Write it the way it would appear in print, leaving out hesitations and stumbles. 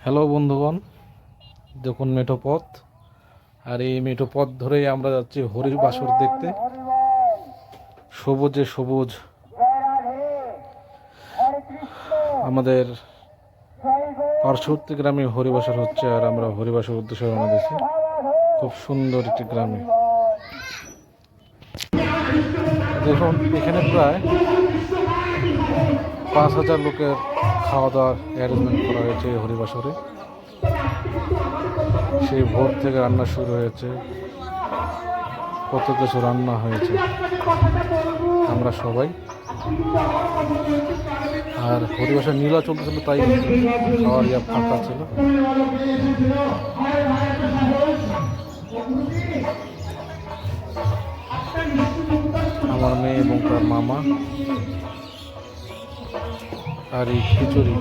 Hello বন্ধুগণ, দেখুন মেঠো পথ। আর এই মেঠো পথ ধরেই আমরা যাচ্ছি হরির বাসর দেখতে। সবুজে সবুজ আমাদের পার্শ্ববর্তী গ্রামে হরিবাসর হচ্ছে, আর আমরা হরিবাসর উদ্দেশ্যে রওনা দিয়েছি। খুব সুন্দর একটি গ্রামে। দেখুন এখানে প্রায় 5,000 লোকের খাওয়া দাওয়ার অ্যারেঞ্জমেন্ট করা হয়েছে এই হরিবাসরে। সেই ভোর থেকে রান্না শুরু হয়েছে, কত কিছু রান্না হয়েছে আমরা সবাই। আর হরিবাসের নীলা চলতেছিল, তাই খাওয়ার ফাঁকা ছিল। আমার মেয়ে এবং তার মামা আর এই খিচুড়ি।